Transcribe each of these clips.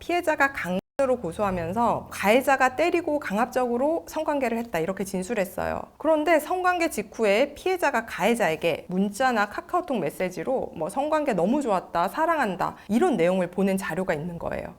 피해자가 강간으로 고소하면서 가해자가 때리고 강압적으로 성관계를 했다 이렇게 진술했어요. 그런데 성관계 직후에 피해자가 가해자에게 문자나 카카오톡 메시지로 뭐 성관계 너무 좋았다, 사랑한다 이런 내용을 보낸 자료가 있는 거예요.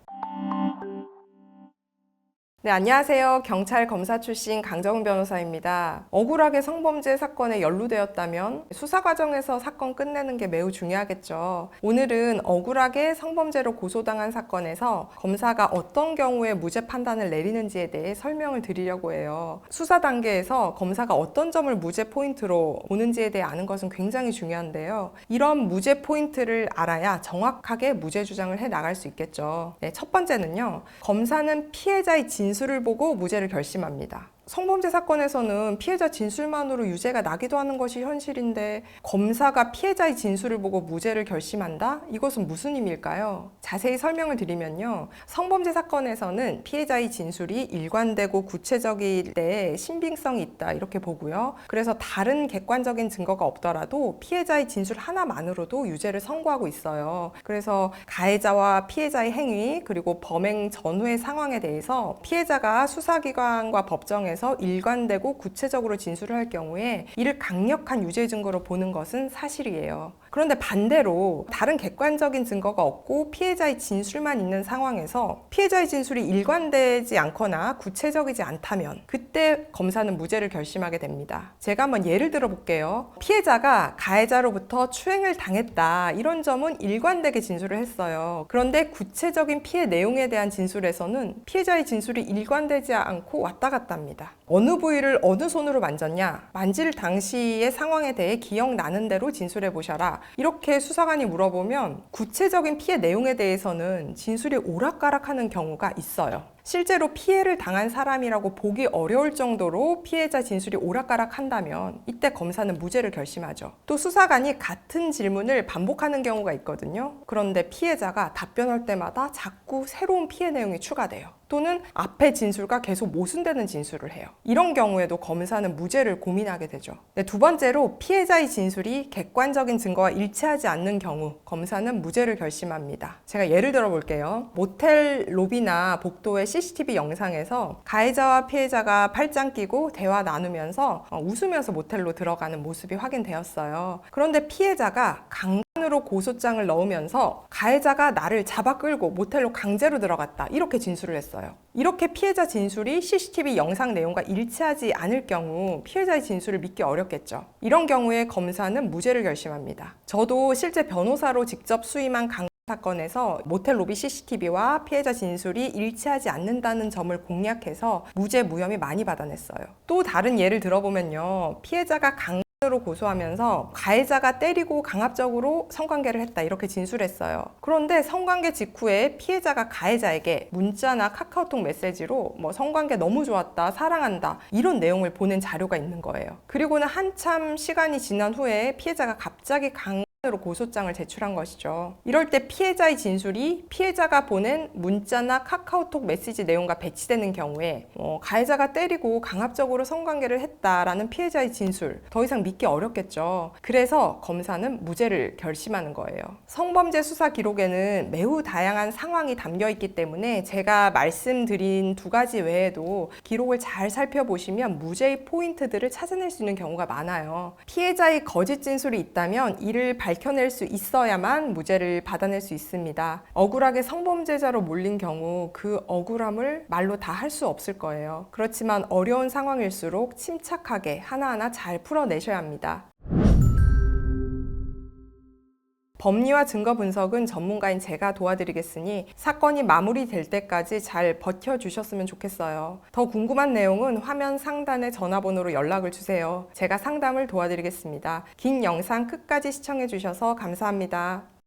네, 안녕하세요. 경찰 검사 출신 강정은 변호사입니다. 억울하게 성범죄 사건에 연루되었다면 수사 과정에서 사건 끝내는 게 매우 중요하겠죠. 오늘은 억울하게 성범죄로 고소당한 사건에서 검사가 어떤 경우에 무죄 판단을 내리는지에 대해 설명을 드리려고 해요. 수사 단계에서 검사가 어떤 점을 무죄 포인트로 보는지에 대해 아는 것은 굉장히 중요한데요. 이런 무죄 포인트를 알아야 정확하게 무죄 주장을 해 나갈 수 있겠죠. 네, 첫 번째는요. 검사는 피해자의 진술을 보고 무죄를 결심합니다. 성범죄 사건에서는 피해자 진술만으로 유죄가 나기도 하는 것이 현실인데 검사가 피해자의 진술을 보고 무죄를 결심한다? 이것은 무슨 의미일까요? 자세히 설명을 드리면요. 성범죄 사건에서는 피해자의 진술이 일관되고 구체적일 때 신빙성이 있다 이렇게 보고요. 그래서 다른 객관적인 증거가 없더라도 피해자의 진술 하나만으로도 유죄를 선고하고 있어요. 그래서 가해자와 피해자의 행위 그리고 범행 전후의 상황에 대해서 피해자가 수사기관과 법정에서 일관되고 구체적으로 진술을 할 경우에 이를 강력한 유죄 증거로 보는 것은 사실이에요. 그런데 반대로 다른 객관적인 증거가 없고 피해자의 진술만 있는 상황에서 피해자의 진술이 일관되지 않거나 구체적이지 않다면 그때 검사는 무죄를 결심하게 됩니다. 제가 한번 예를 들어 볼게요. 피해자가 가해자로부터 추행을 당했다 이런 점은 일관되게 진술을 했어요. 그런데 구체적인 피해 내용에 대한 진술에서는 피해자의 진술이 일관되지 않고 왔다 갔다 합니다. 어느 부위를 어느 손으로 만졌냐, 만질 당시의 상황에 대해 기억나는 대로 진술해 보셔라 이렇게 수사관이 물어보면 구체적인 피해 내용에 대해서는 진술이 오락가락하는 경우가 있어요. 실제로 피해를 당한 사람이라고 보기 어려울 정도로 피해자 진술이 오락가락한다면 이때 검사는 무죄를 결심하죠. 또 수사관이 같은 질문을 반복하는 경우가 있거든요. 그런데 피해자가 답변할 때마다 자꾸 새로운 피해 내용이 추가돼요. 또는 앞의 진술과 계속 모순되는 진술을 해요. 이런 경우에도 검사는 무죄를 고민하게 되죠. 네, 두 번째로 피해자의 진술이 객관적인 증거와 일치하지 않는 경우 검사는 무죄를 결심합니다. 제가 예를 들어 볼게요. 모텔 로비나 복도의 CCTV 영상에서 가해자와 피해자가 팔짱 끼고 대화 나누면서 웃으면서 모텔로 들어가는 모습이 확인되었어요. 그런데 피해자가 강간으로 고소장을 넣으면서 가해자가 나를 잡아 끌고 모텔로 강제로 들어갔다 이렇게 진술을 했어요. 이렇게 피해자 진술이 CCTV 영상 내용과 일치하지 않을 경우 피해자의 진술을 믿기 어렵겠죠. 이런 경우에 검사는 무죄를 결심합니다. 저도 실제 변호사로 직접 수임한 강간 사건에서 모텔 로비 CCTV와 피해자 진술이 일치하지 않는다는 점을 공략해서 무죄 무혐의 많이 받아냈어요. 또 다른 예를 들어보면요. 피해자가 강간으로 고소하면서 가해자가 때리고 강압적으로 성관계를 했다 이렇게 진술했어요. 그런데 성관계 직후에 피해자가 가해자에게 문자나 카카오톡 메시지로 뭐 성관계 너무 좋았다, 사랑한다 이런 내용을 보낸 자료가 있는 거예요. 그리고는 한참 시간이 지난 후에 피해자가 갑자기 으로 고소장을 제출한 것이죠. 이럴 때 피해자의 진술이 피해자가 보낸 문자나 카카오톡 메시지 내용과 배치되는 경우에 가해자가 때리고 강압적으로 성관계를 했다라는 피해자의 진술 더 이상 믿기 어렵겠죠. 그래서 검사는 무죄를 결심하는 거예요. 성범죄 수사 기록에는 매우 다양한 상황이 담겨 있기 때문에 제가 말씀드린 두 가지 외에도 기록을 잘 살펴보시면 무죄의 포인트들을 찾아낼 수 있는 경우가 많아요. 피해자의 거짓 진술이 있다면 이를 밝혀낼 수 있어야만 무죄를 받아낼 수 있습니다. 억울하게 성범죄자로 몰린 경우 그 억울함을 말로 다 할 수 없을 거예요. 그렇지만 어려운 상황일수록 침착하게 하나하나 잘 풀어내셔야 합니다. 법리와 증거 분석은 전문가인 제가 도와드리겠으니 사건이 마무리될 때까지 잘 버텨주셨으면 좋겠어요. 더 궁금한 내용은 화면 상단의 전화번호로 연락을 주세요. 제가 상담을 도와드리겠습니다. 긴 영상 끝까지 시청해주셔서 감사합니다.